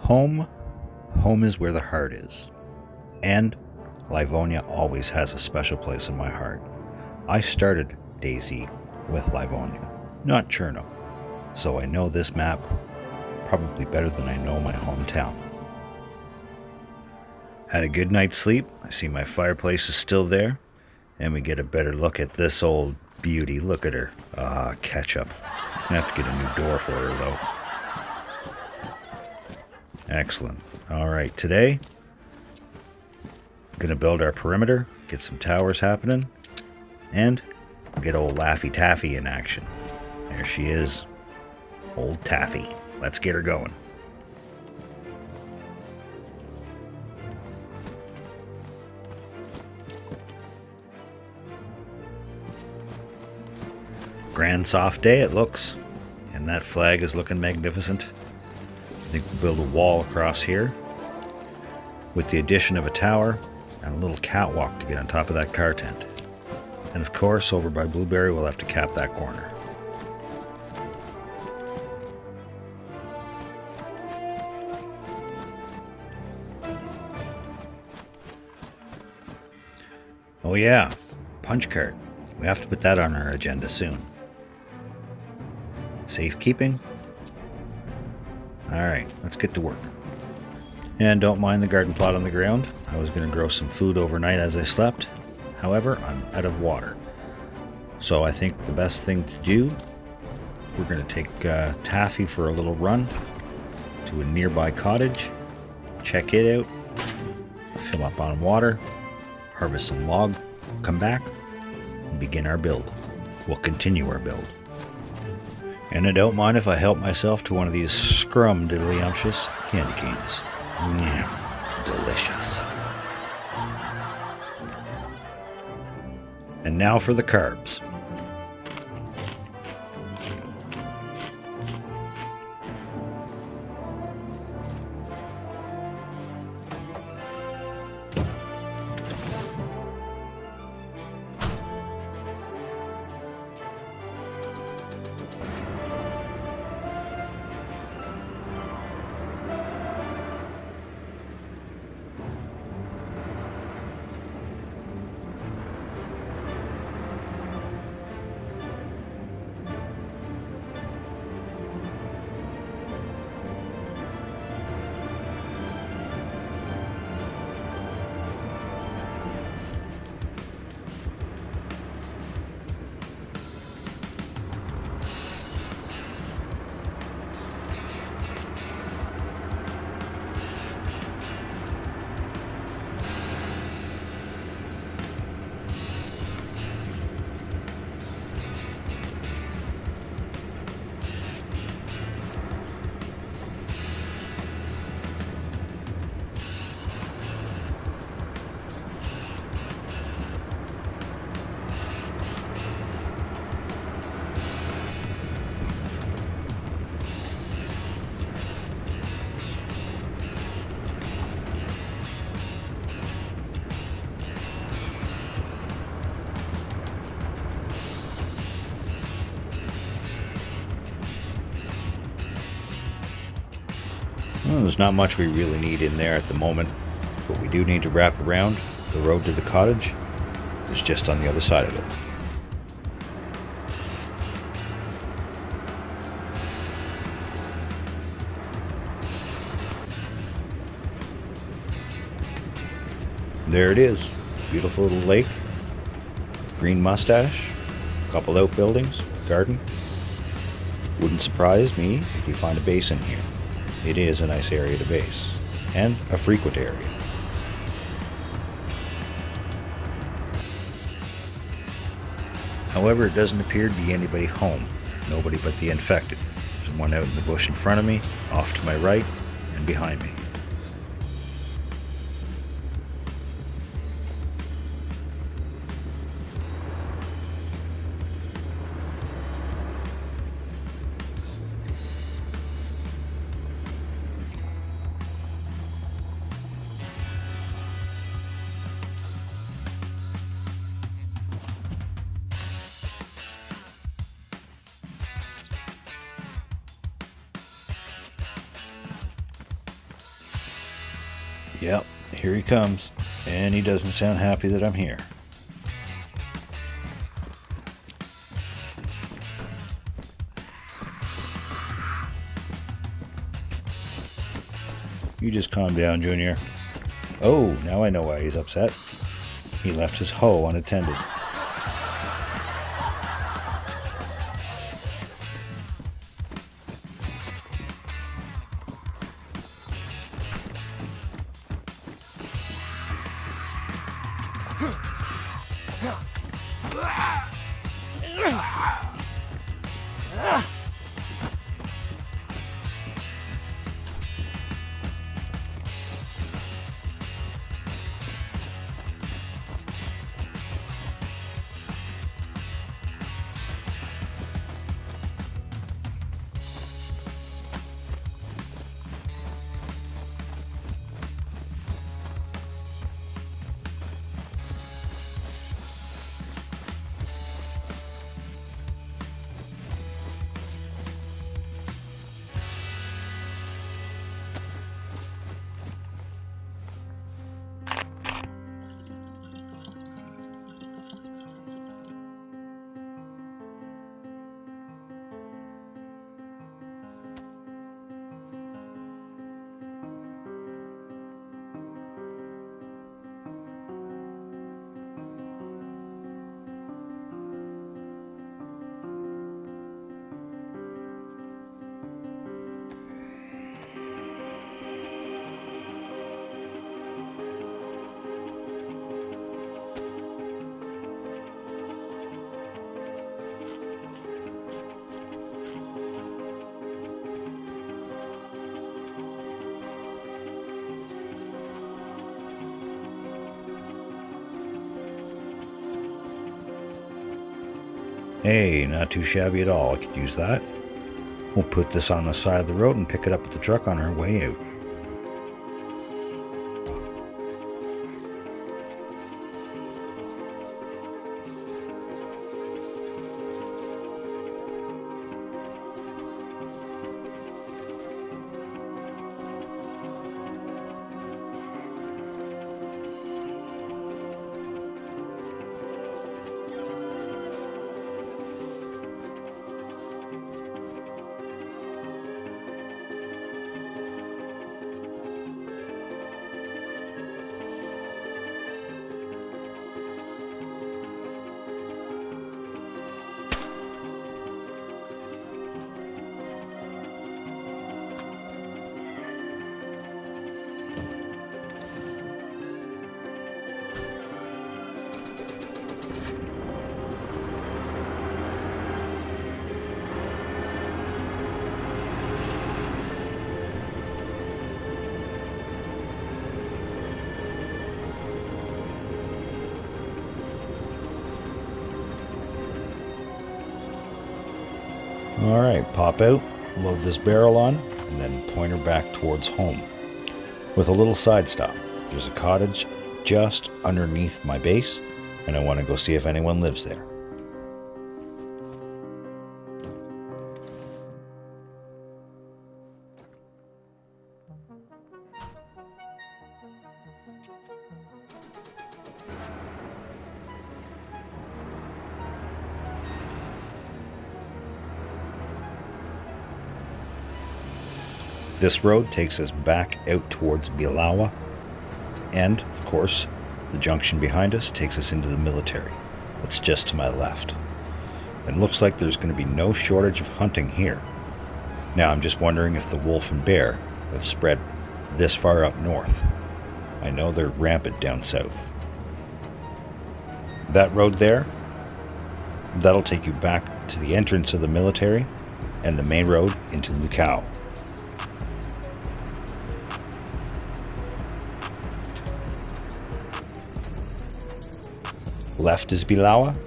Home, home is where the heart is. And Livonia always has a special place in my heart. I started Daisy with Livonia, not Cherno, so I know this map probably better than I know my hometown. Had a good night's sleep. I see my fireplace is still there, and we get a better look at this old beauty. Look at her. Ketchup. I have to get a new door for her, though. Excellent. Alright, today, I'm going to build our perimeter, get some towers happening, and get old Laffy Taffy in action. There she is. Old Taffy. Let's get her going. Grand soft day it looks, and that flag is looking magnificent. I think we'll build a wall across here with the addition of a tower and a little catwalk to get on top of that car tent. And of course, over by Blueberry, we'll have to cap that corner. Oh yeah, punch card. We have to put that on our agenda soon. Safekeeping? Alright, let's get to work. And don't mind the garden plot on the ground. I was going to grow some food overnight as I slept. However, I'm out of water. So I think the best thing to do, we're going to take Taffy for a little run to a nearby cottage, check it out, fill up on water, harvest some log, come back, and begin our build. We'll continue our build. And I don't mind if I help myself to one of these scrum-diddly-umptious candy canes. Delicious. And now for the carbs. Well, there's not much we really need in there at the moment, but we do need to wrap around. The road to the cottage is just on the other side of it. There it is. Beautiful little lake with green mustache, a couple outbuildings, garden. Wouldn't surprise me if we find a basin here. It is a nice area to base, and a frequent area. However, it doesn't appear to be anybody home, nobody but the infected. There's one out in the bush in front of me, off to my right, and behind me. Yep, here he comes, and he doesn't sound happy that I'm here. You just calm down, Junior. Oh, now I know why he's upset. He left his hoe unattended. Hey, not too shabby at all. I could use that. We'll put this on the side of the road and pick it up with the truck on our way out. Alright, pop out, load this barrel on, and then point her back towards home. With a little side stop. There's a cottage just underneath my base, and I want to go see if anyone lives there. This road takes us back out towards Bielawa, and, of course, the junction behind us takes us into the military. That's just to my left. It looks like there's going to be no shortage of hunting here. Now, I'm just wondering if the wolf and bear have spread this far up north. I know they're rampant down south. That road there, that'll take you back to the entrance of the military and the main road into Lukau. Left is Bielawa,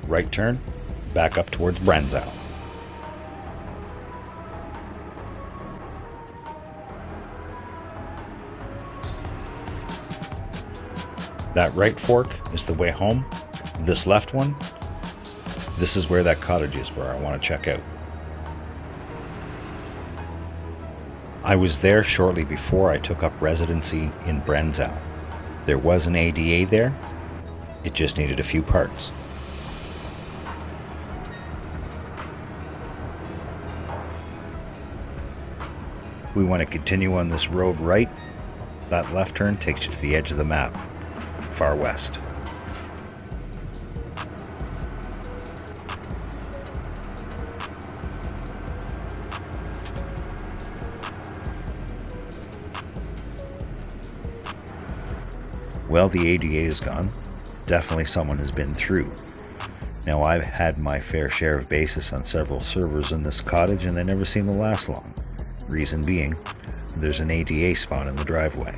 right turn, back up towards Branzow. That right fork is the way home. This left one, this is where that cottage is, where I want to check out. I was there shortly before I took up residency in Branzow. There was an ADA there, it just needed a few parts. We want to continue on this road right. That left turn takes you to the edge of the map, far west. Well, the ADA is gone. Definitely someone has been through. Now, I've had my fair share of bases on several servers in this cottage and they never seem to last long. Reason being, there's an ADA spawn in the driveway.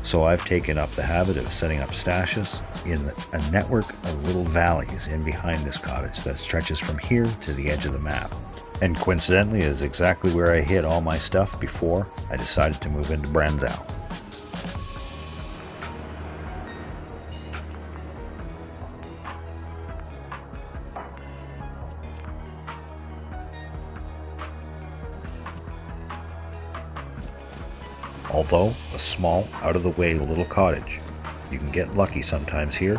So I've taken up the habit of setting up stashes in a network of little valleys in behind this cottage that stretches from here to the edge of the map. And coincidentally is exactly where I hid all my stuff before I decided to move into Branzow. Although a small, out-of-the-way little cottage, you can get lucky sometimes here,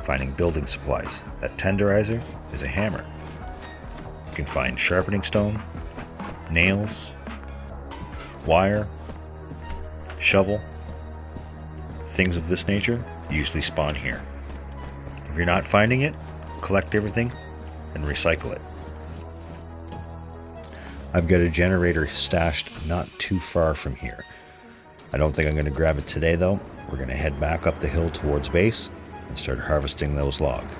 finding building supplies. That tenderizer is a hammer. You can find sharpening stone, nails, wire, shovel. Things of this nature usually spawn here. If you're not finding it, collect everything and recycle it. I've got a generator stashed not too far from here. I don't think I'm going to grab it today though. We're going to head back up the hill towards base and start harvesting those logs.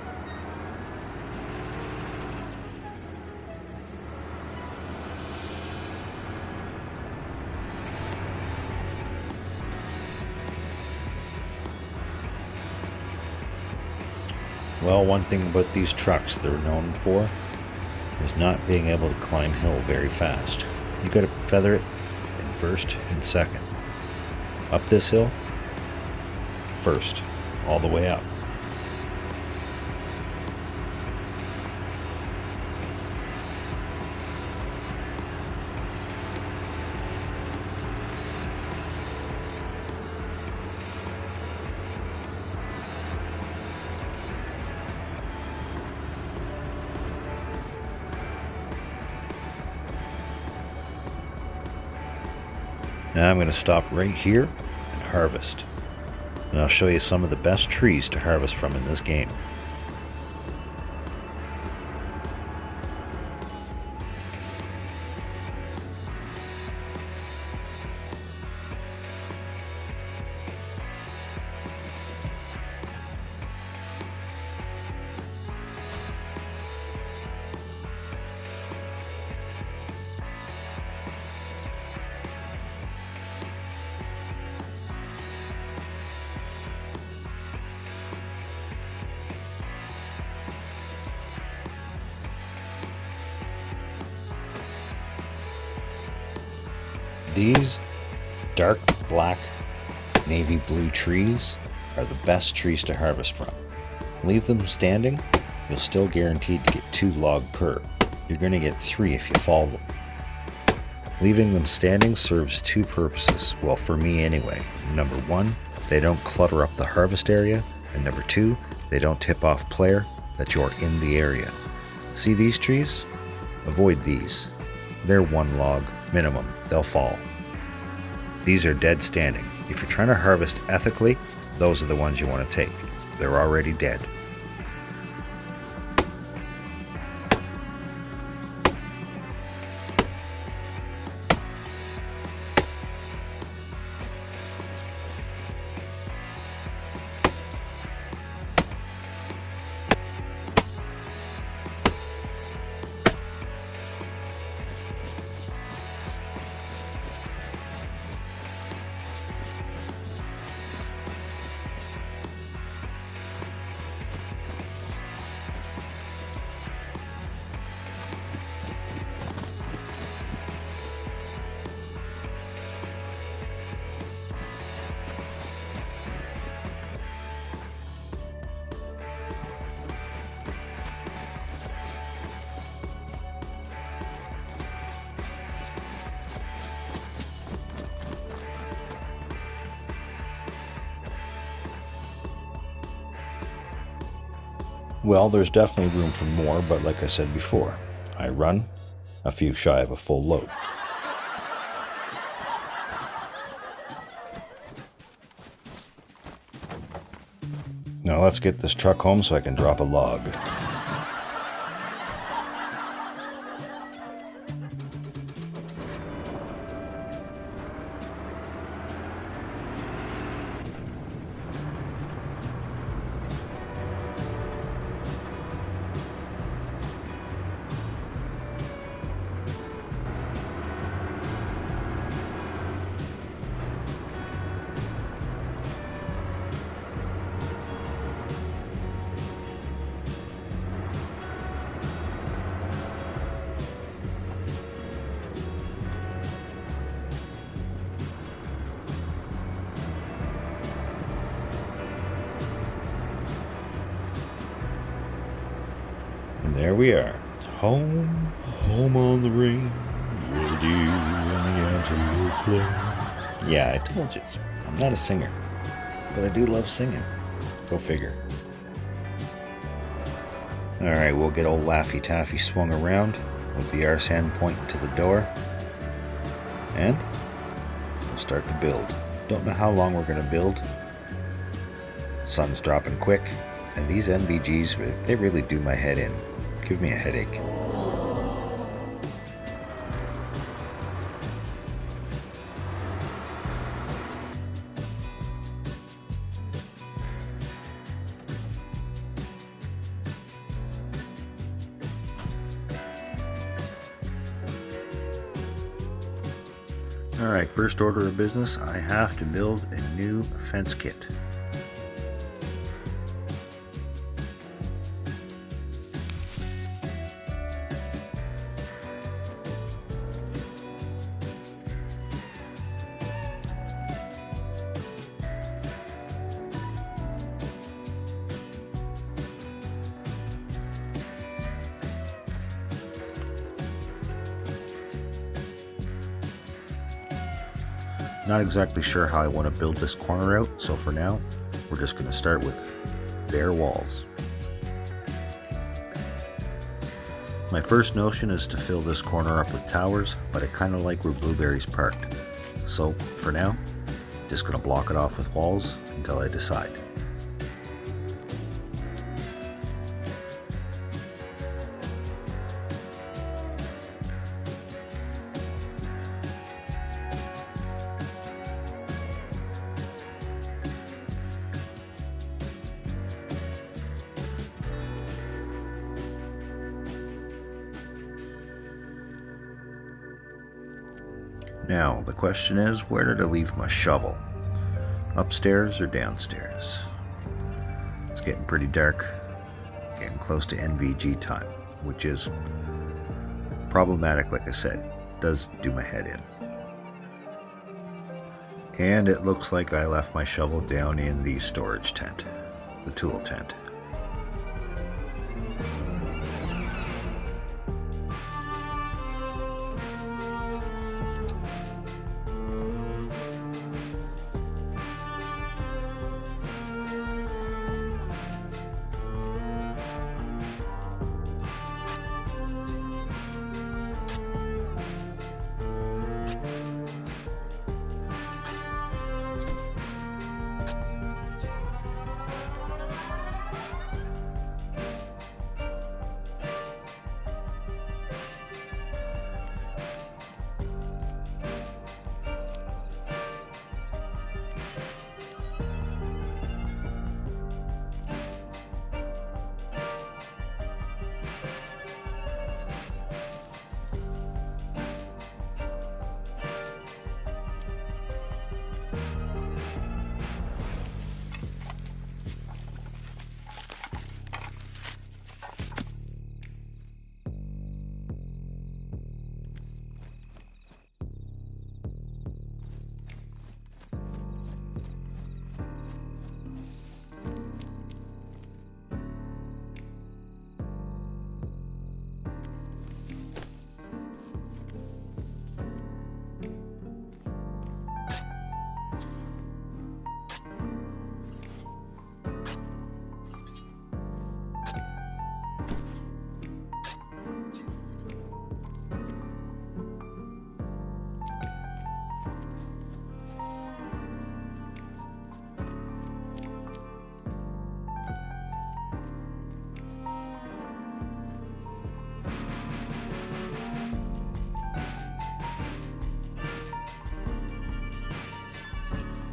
Well, one thing about these trucks they're known for is not being able to climb hill very fast. You got to feather it in first and second. Up this hill, first, all the way up. Now I'm going to stop right here and harvest. And I'll show you some of the best trees to harvest from in this game. These dark black navy blue trees are the best trees to harvest from. Leave them standing, you'll still guaranteed to get 2 logs per. You're going to get 3 if you fall them. Leaving them standing serves 2 purposes, well for me anyway. Number 1, they don't clutter up the harvest area, and number 2, they don't tip off player that you're in the area. See these trees? Avoid these. They're 1 log minimum, they'll fall. These are dead standing. If you're trying to harvest ethically, those are the ones you want to take. They're already dead. Well, there's definitely room for more, but like I said before, I run a few shy of a full load. Now let's get this truck home so I can drop a log. And there we are, home on the range, ready when the antelope play. Yeah, I told you, I'm not a singer, but I do love singing. Go figure. Alright, we'll get old Laffy Taffy swung around with the arse hand pointing to the door, and we'll start to build. Don't know how long we're going to build. Sun's dropping quick, and these NVGs, they really do my head in. Give me a headache. Alright, first order of business, I have to build a new fence kit. Not exactly sure how I want to build this corner out, so for now, we're just going to start with bare walls. My first notion is to fill this corner up with towers, but I kind of like where Blueberry's parked. So for now, just going to block it off with walls until I decide. Now, the question is, where did I leave my shovel? Upstairs or downstairs? It's getting pretty dark, getting close to NVG time, which is problematic, like I said. Does do my head in. And it looks like I left my shovel down in the storage tent, the tool tent.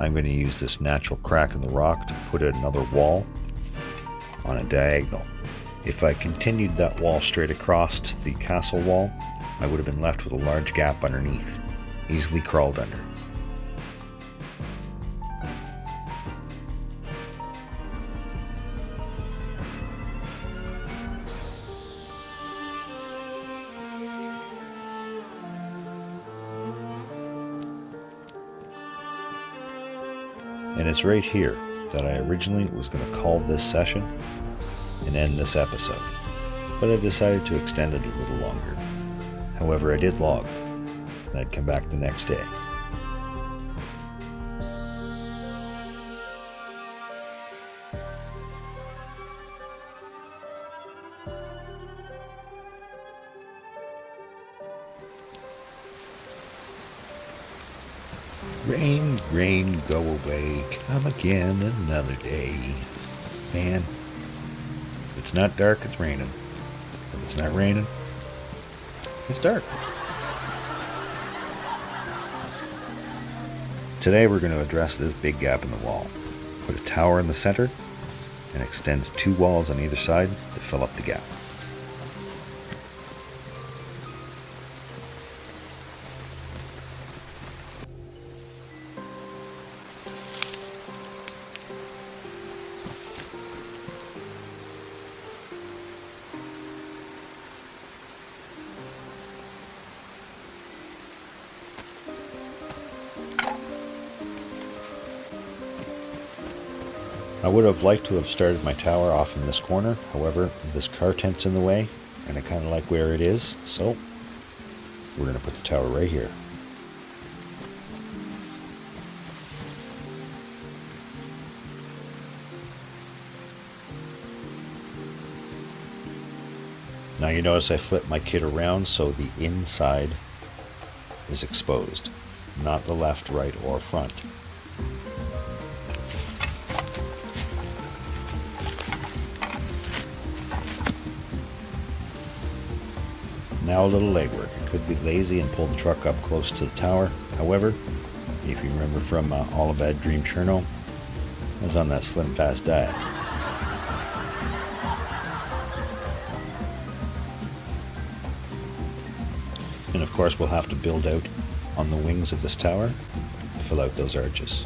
I'm going to use this natural crack in the rock to put another wall on a diagonal. If I continued that wall straight across to the castle wall, I would have been left with a large gap underneath, easily crawled under. And it's right here that I originally was going to call this session and end this episode, but I decided to extend it a little longer. However, I did log, and I'd come back the next day. Rain, rain, go away, come again another day. Man, if it's not dark, it's raining. If it's not raining, it's dark. Today we're going to address this big gap in the wall. Put a tower in the center and extend 2 walls on either side to fill up the gap. I would have liked to have started my tower off in this corner, however, this car tent's in the way, and I kind of like where it is, so we're going to put the tower right here. Now you notice I flipped my kit around so the inside is exposed, not the left, right, or front. Now a little legwork. I could be lazy and pull the truck up close to the tower. However, if you remember from All About Dream Cherno, I was on that slim fast diet. And of course we'll have to build out on the wings of this tower, fill out those arches.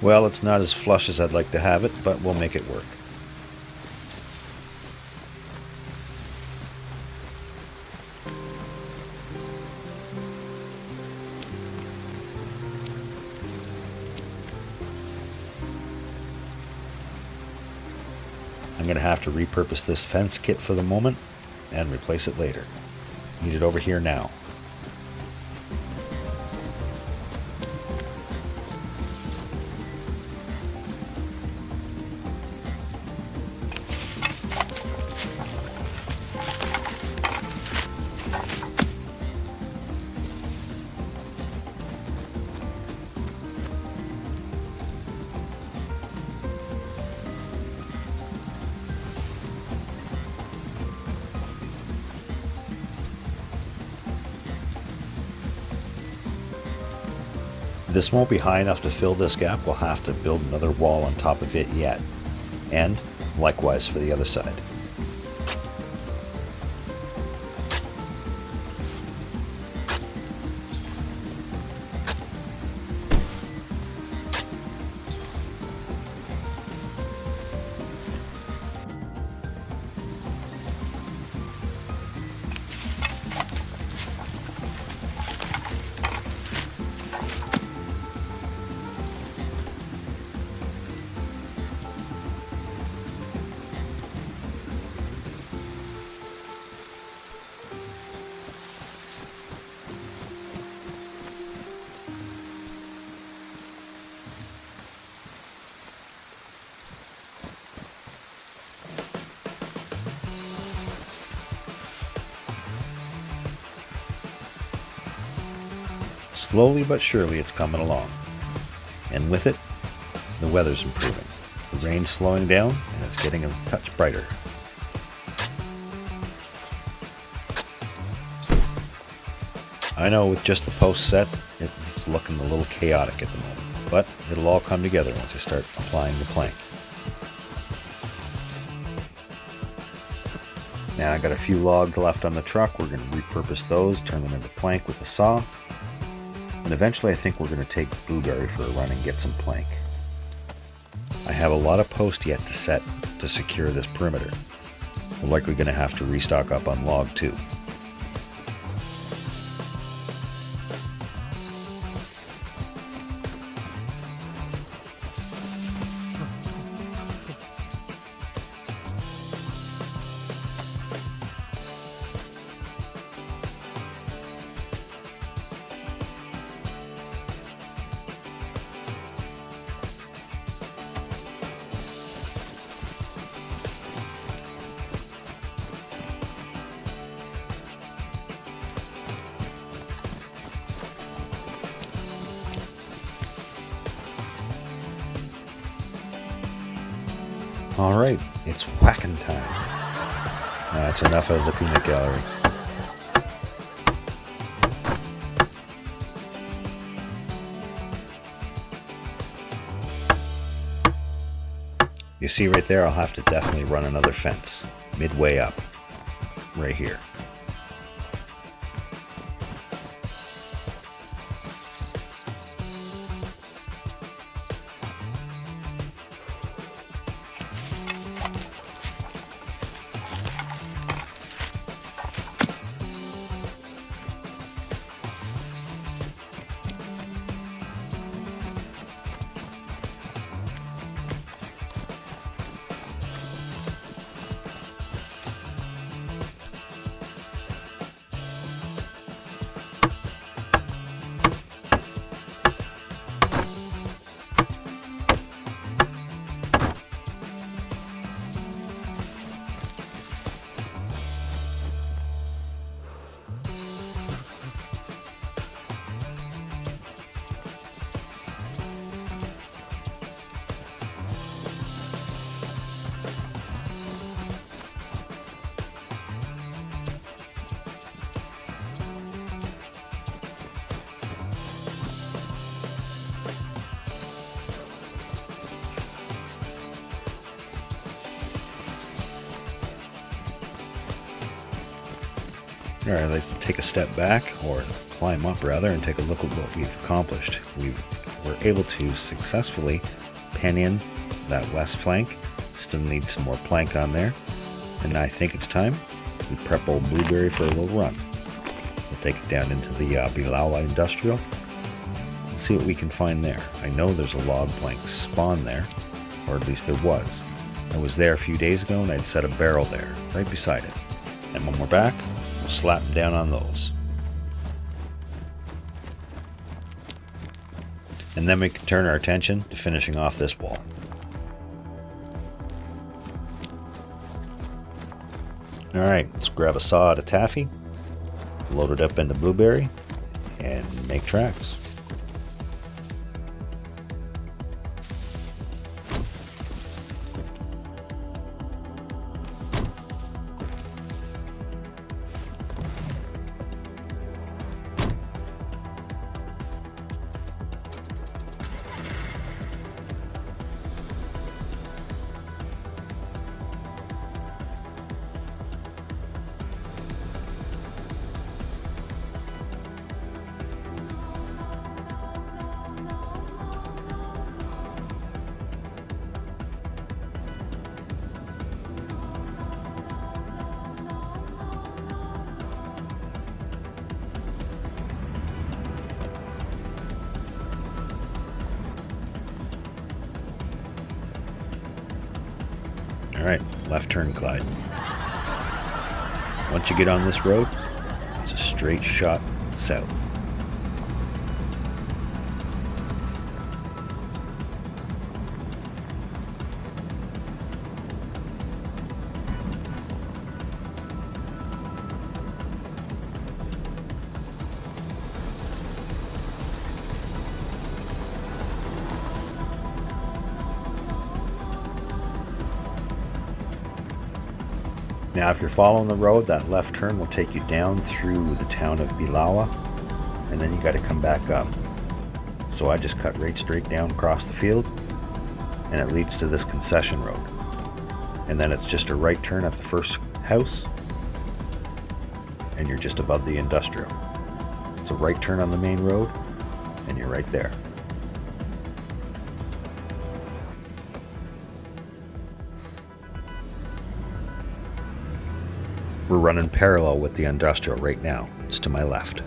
Well, it's not as flush as I'd like to have it, but we'll make it work. I'm going to have to repurpose this fence kit for the moment and replace it later. Need it over here now. This won't be high enough to fill this gap. We'll have to build another wall on top of it yet. And likewise for the other side. Slowly but surely it's coming along. And with it, the weather's improving. The rain's slowing down and it's getting a touch brighter. I know with just the post set, it's looking a little chaotic at the moment, but it'll all come together once I start applying the plank. Now I got a few logs left on the truck. We're going to repurpose those, turn them into plank with a saw. And eventually I think we're going to take Blueberry for a run and get some plank. I have a lot of posts yet to set to secure this perimeter. We're likely going to have to restock up on log too. Alright, it's whacking time. That's enough out of the peanut gallery. You see right there, I'll have to definitely run another fence midway up, right here. Alright, let's take a step back, or climb up rather, and take a look at what we've accomplished. We were able to successfully pen in that west flank. Still need some more plank on there. And I think it's time we prep old Blueberry for a little run. We'll take it down into the Bilal Industrial and see what we can find there. I know there's a log plank spawn there, or at least there was. I was there a few days ago and I'd set a barrel there, right beside it. And when we're back, we'll slap them down on those. And then we can turn our attention to finishing off this wall. Alright, let's grab a saw out of taffy, load it up into Blueberry, and make tracks. Alright, left turn, Clyde. Once you get on this road, it's a straight shot south. Now if you're following the road, that left turn will take you down through the town of Bilawa, and then you got to come back up. So I just cut right straight down across the field, and it leads to this concession road. And then it's just a right turn at the first house, and you're just above the industrial. It's a right turn on the main road, and you're right there. We're running parallel with the industrial right now. It's to my left.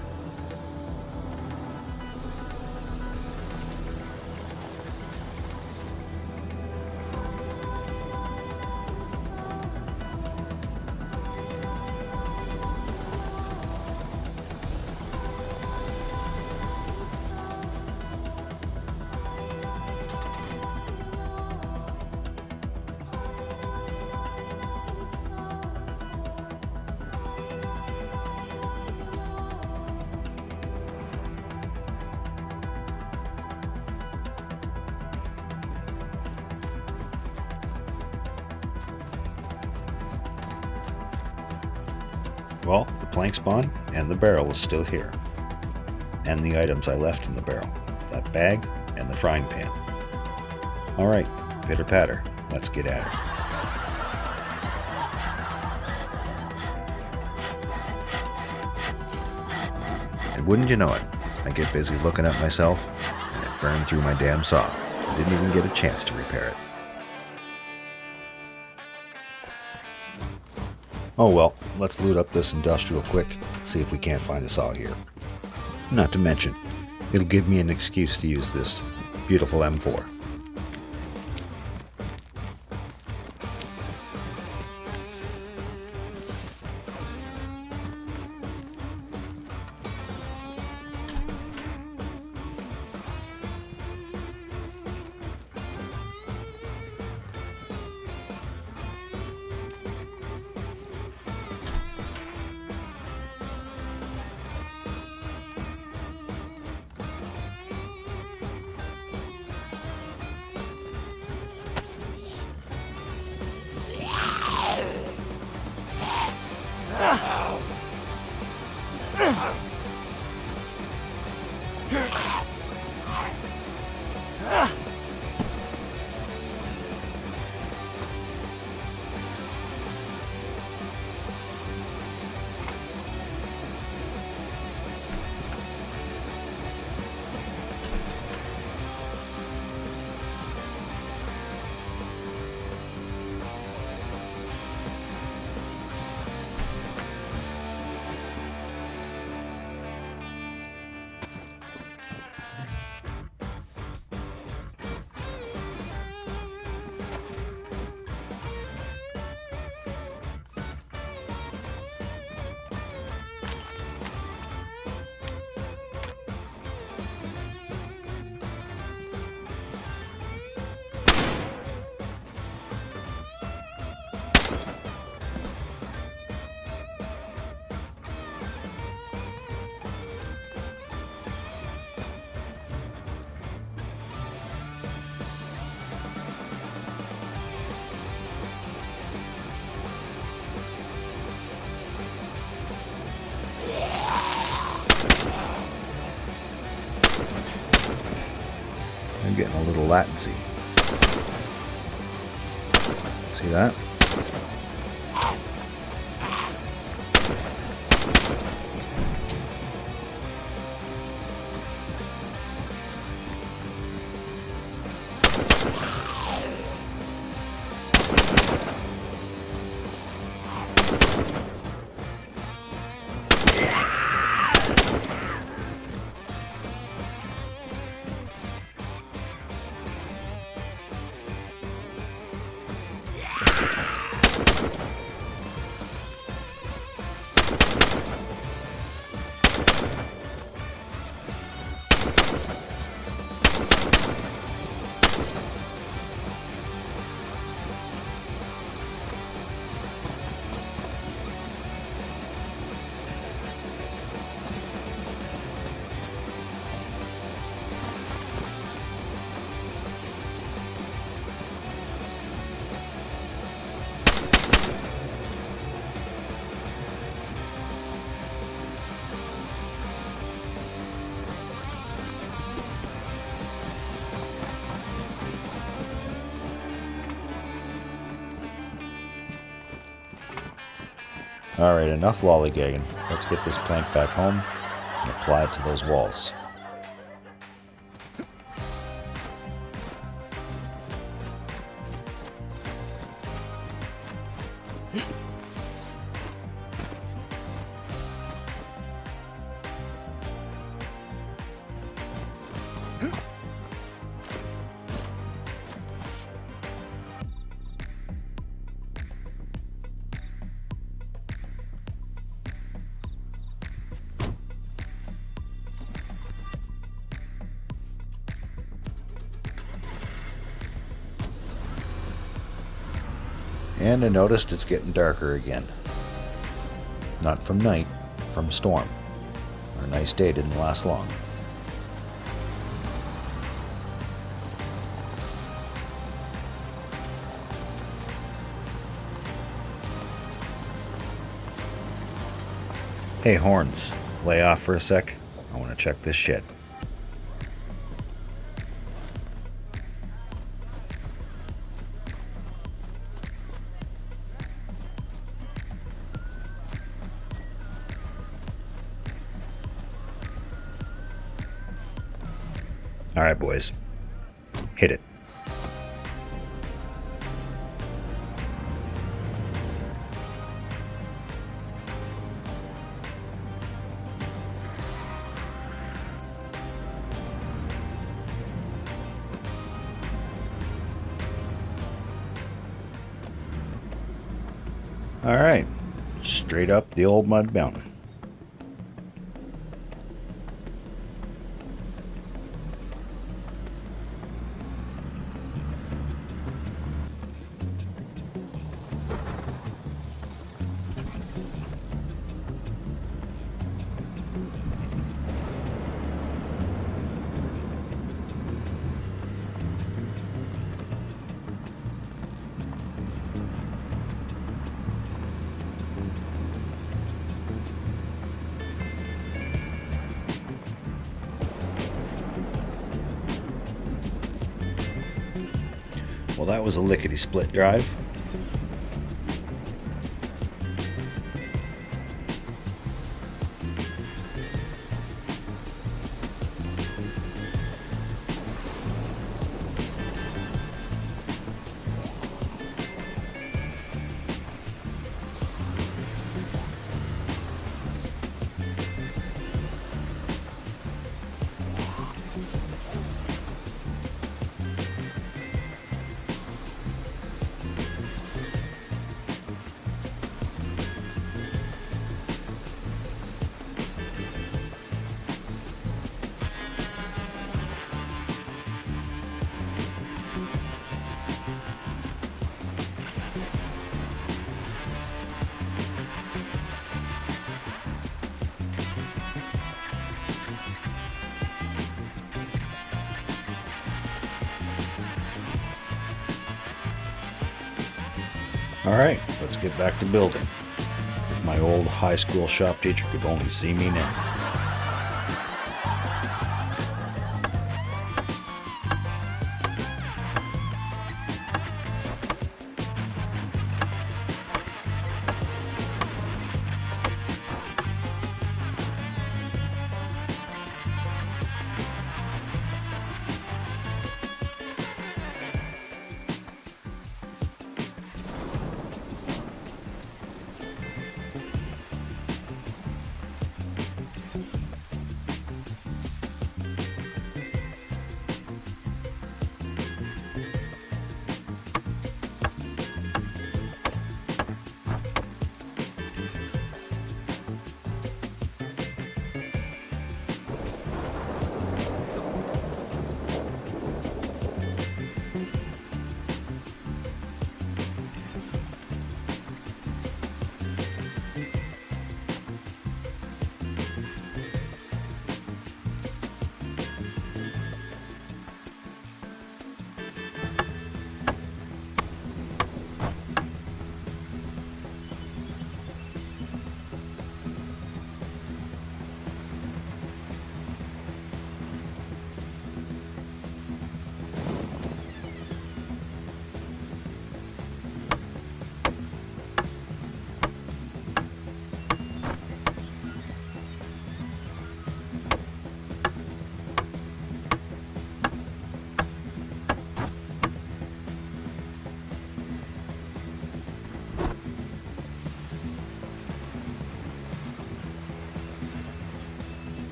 Well, the plank spawn and the barrel is still here. And the items I left in the barrel. That bag and the frying pan. Alright, pitter patter, let's get at it. And wouldn't you know it, I get busy looking at myself and it burned through my damn saw. I didn't even get a chance to repair it. Oh well, let's loot up this industrial quick and see if we can't find a saw here. Not to mention, it'll give me an excuse to use this beautiful M4. I'm getting a little latency. See that? Alright, enough lollygagging. Let's get this plank back home and apply it to those walls. And I noticed it's getting darker again. Not from night, from storm. Our nice day didn't last long. Hey horns, lay off for a sec. I want to check this shit. Alright boys, hit it. Alright, straight up the old mud mountain. Well, that was a lickety-split drive. Alright, let's get back to building. If my old high school shop teacher could only see me now.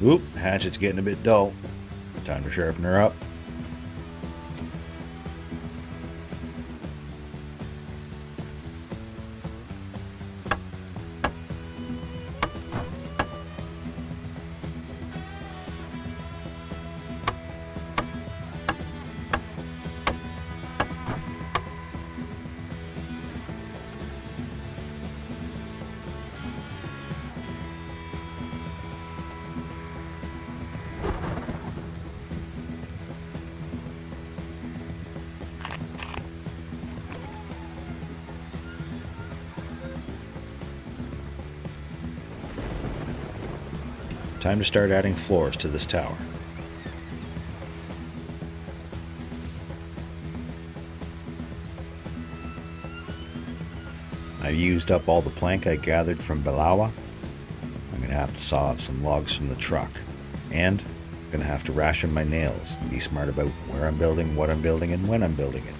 Oop, hatchet's getting a bit dull. Time to sharpen her up. Time to start adding floors to this tower. I've used up all the plank I gathered from Balawa. I'm going to have to saw up some logs from the truck. And I'm going to have to ration my nails and be smart about where I'm building, what I'm building, and when I'm building it.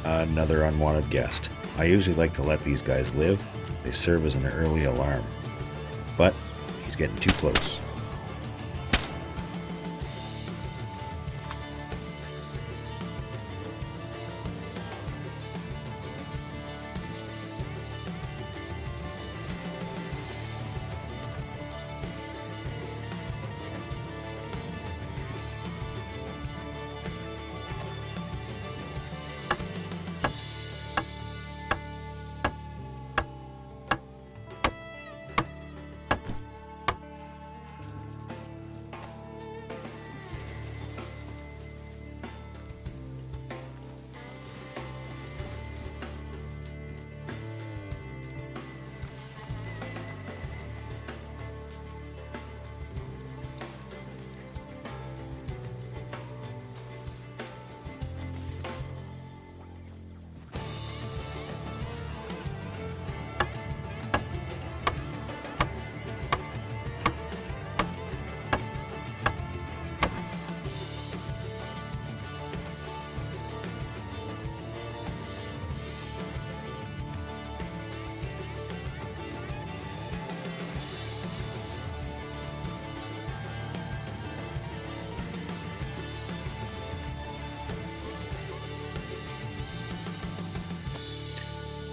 Another unwanted guest. I usually like to let these guys live. They serve as an early alarm. But he's getting too close.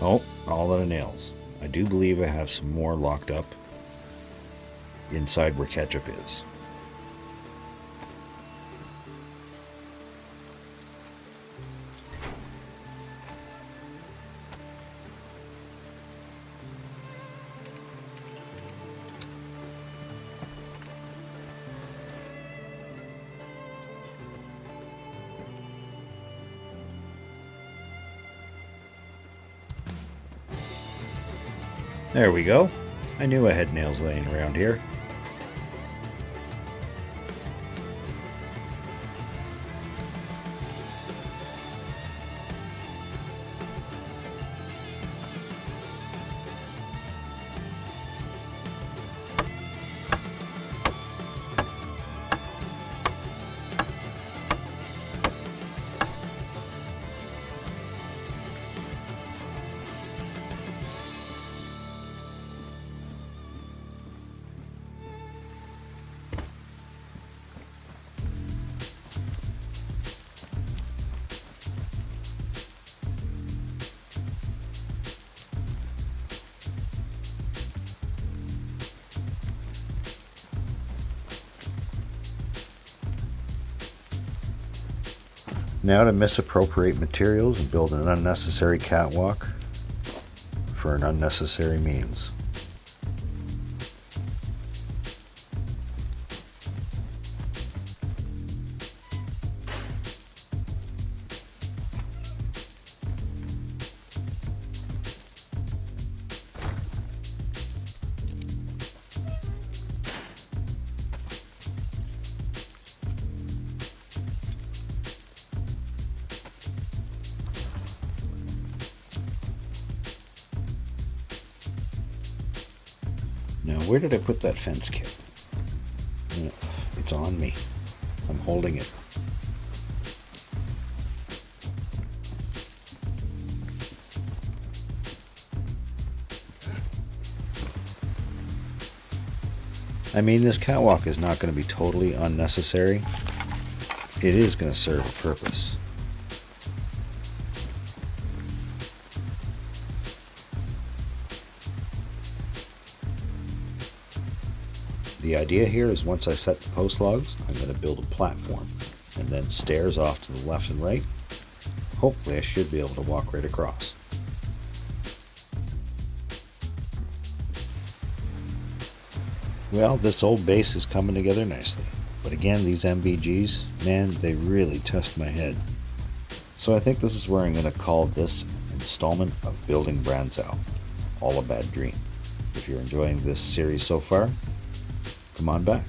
Oh, all out of nails. I do believe I have some more locked up inside where ketchup is. There we go. I knew I had nails laying around here. Now to misappropriate materials and build an unnecessary catwalk for an unnecessary means. Now, where did I put that fence kit? It's on me. I'm holding it. I mean, this catwalk is not going to be totally unnecessary. It is going to serve a purpose. The idea here is once I set the post logs, I'm going to build a platform and then stairs off to the left and right. Hopefully I should be able to walk right across. Well, this old base is coming together nicely. But again, these MBGs, man, they really test my head. So I think this is where I'm going to call this installment of Building Branzow, All a Bad Dream. If you're enjoying this series so far, come on back.